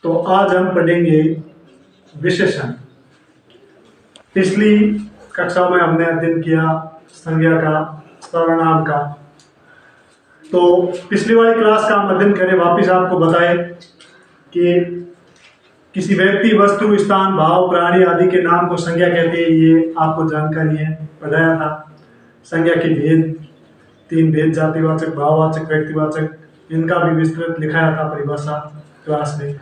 तो आज हम पढ़ेंगे विशेषण। पिछली कक्षा में हमने अध्ययन किया संज्ञा का, सर्वनाम का। तो पिछली वाली क्लास का हम अध्ययन करें, वापिस आपको बताएं कि किसी व्यक्ति, वस्तु, स्थान, भाव, प्राणी आदि के नाम को संज्ञा कहते हैं। ये आपको जानकारी है, पढ़ाया था। संज्ञा के भेद, 3 भेद, जातिवाचक, भाववाचक, व्यक्तिवाचक, इनका भी विस्तृत लिखाया था परिभाषा क्लास में।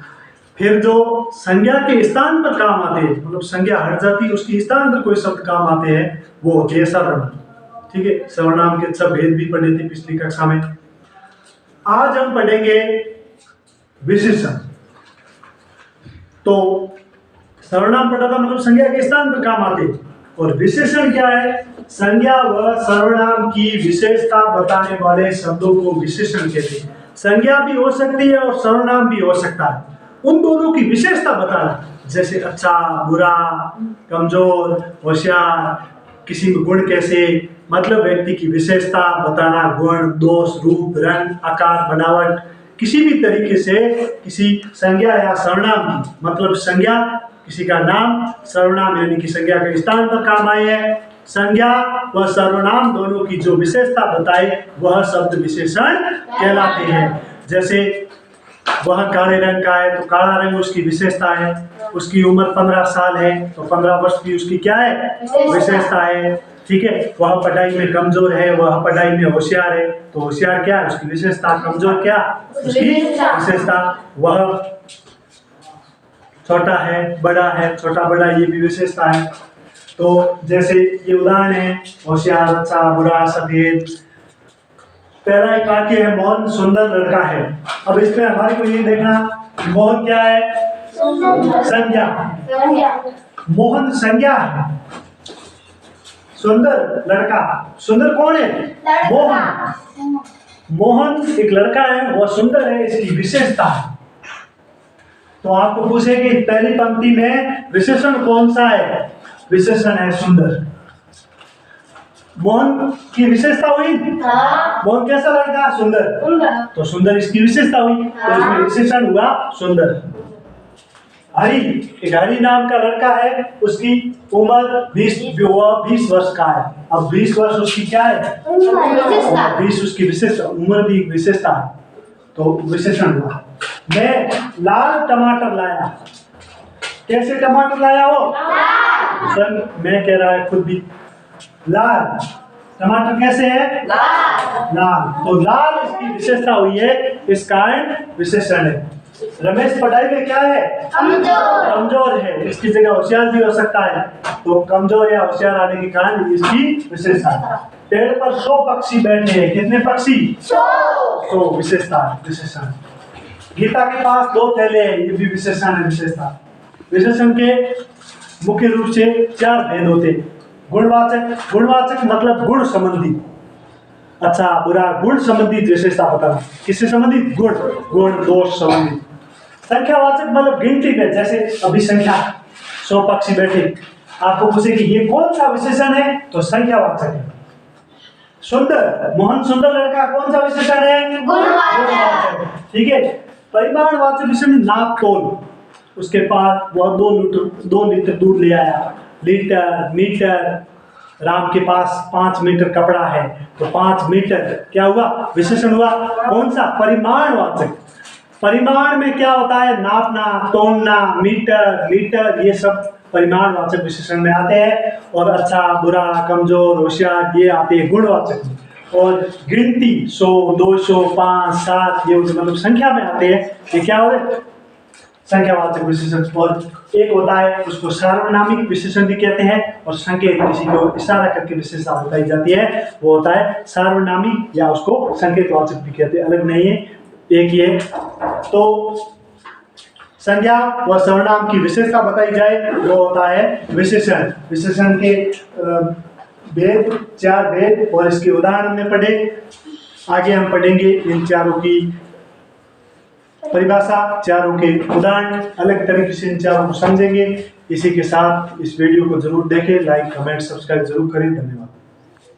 फिर जो संज्ञा के स्थान पर काम आते हैं, मतलब संज्ञा हट जाती है, उसके स्थान पर कोई शब्द काम आते हैं, वो होते हैं सर्वनाम। ठीक है, सर्वनाम के सब भेद भी पढ़े थे पिछली कक्षा में। आज हम पढ़ेंगे विशेषण। तो सर्वनाम पढ़ा था, मतलब संज्ञा के स्थान पर काम आते हैं। और विशेषण क्या है? संज्ञा व सर्वनाम की विशेषता बताने वाले शब्दों को विशेषण कहते हैं। संज्ञा भी हो सकती है और सर्वनाम भी हो सकता है। उन दोनों की विशेषता बताना, जैसे अच्छा, बुरा, कमजोर, होशियार, किसी में गुण कैसे, मतलब व्यक्ति की विशेषता बताना, गुण, दोष, रूप, रंग, आकार, बनावट, किसी भी तरीके से किसी संज्ञा या सर्वनाम की, मतलब संज्ञा किसी का नाम, सर्वनाम यानी कि संज्ञा के स्थान पर काम आए है। संज्ञा व सर्वनाम दोनों की जो विशेषता बताए वह शब्द विशेषण कहलाते हैं। जैसे वह काले रंग का है तो काला रंग उसकी विशेषता है। उसकी उम्र 15 साल है तो 15 वर्ष की उसकी क्या है? विशेषता है। ठीक है, वह पढ़ाई में कमजोर है, वह पढ़ाई में होशियार है तो होशियार क्या है? उसकी विशेषता। कमजोर क्या? उसकी विशेषता। वह छोटा है, बड़ा है, छोटा बड़ा, ये भी विशेषता है। तो जैसे ये उदाहरण है, होशियार, अच्छा, बुरा, सफेद। पहला एक वाक्य है, मोहन सुंदर लड़का है। अब इसमें हमारे को ये देखना, मोहन क्या है? संज्ञा। मोहन संज्ञा है। सुंदर लड़का, सुंदर कौन है? मोहन। मोहन एक लड़का है, वह सुंदर है, इसकी विशेषता है। तो आपको पूछे कि पहली पंक्ति में विशेषण कौन सा है? विशेषण है सुंदर। मोहन की विशेषता हुई। मोहन कैसा लड़का? सुंदर। तो सुंदर इसकी विशेषता हुई, तो इसमें विशेषण हुआ सुंदर। हरि, एक हरि नाम का लड़का है, उसकी उम्र 20 वर्ष का है। अब 20 वर्ष उसकी क्या है? 20 उसकी विशेषता, उम्र भी एक विशेषता है, तो विशेषण हुआ। मैं लाल टमाटर लाया। कैसे टमाटर लाया हो? मैं कह रहा है खुद भी, लाल टमाटर कैसे है? लाल। तो लाल इसकी विशेषता हुई है, इस कारण विशेषण है। रमेश पढ़ाई में क्या है? कमजोर है। इसकी जगह होशियार भी हो सकता है, तो कमजोर या होशियार आने के कारण इसकी विशेषता है। पेड़ पर 100 पक्षी बैठे हैं। कितने पक्षी? 100 विशेषता है, विशेषण। गीता के पास 2 थैले हैं, ये भी विशेषण है, विशेषता। विशेषण के मुख्य रूप से 4 भेद होते हैं। गुणवाचक, गुणवाचक मतलब गुण संबंधी, अच्छा, बुरा, गुण संबंधित विशेषता बताना। किससे संबंधित? गुण, गुण, दोष संबंधित। संख्यावाचक मतलब गिनती में, जैसे अभी संख्या 100 पक्षी बैठे, आपको पूछे कि ये कौन सा विशेषण है, तो संख्यावाचक है। सुंदर, मोहन सुंदर लड़का, कौन सा विशेषण है? गुणवाचक। ठीक है। परिमाणवाचक विशेषण, नाप तोल। उसके पास वह 2 लीटर दूध ले आया। लीटर, मीटर, राम के पास 5 मीटर कपड़ा है तो 5 मीटर क्या हुआ? विशेषण हुआ। कौन सा? परिमाणवाचक। परिमाण में क्या होता है? नापना, तोलना, मीटर, लीटर, ये सब परिमाणवाचक विशेषण में आते हैं। और अच्छा, बुरा, कमजोर, होशियार, ये आते हैं गुणवाचक में। और गिनती 100, 200, 5, 7, ये मतलब संख्या में आते हैं, ये क्या होते हैं? संख्यावाचक विशेषण। और एक होता है, उसको सार्वनामिक विशेषण भी कहते हैं, और संकेत, किसी को इशारा करके विशेषता बताई जाती है, वो होता है सार्वनामिक, या उसको संकेतवाचक भी कहते हैं, अलग नहीं है, एक ही है। तो संज्ञा व सर्वनाम की विशेषता बताई जाए, वो होता है विशेषण। विशेषण के भेद, 4 भेद, और इसके उदाहरण हमने पढ़े। आगे हम पढ़ेंगे इन चारों की परिभाषा, चारों के उदाहरण, अलग तरीके से इन चारों को समझेंगे। इसी के साथ इस वीडियो को जरूर देखें, लाइक, कमेंट, सब्सक्राइब जरूर करें। धन्यवाद।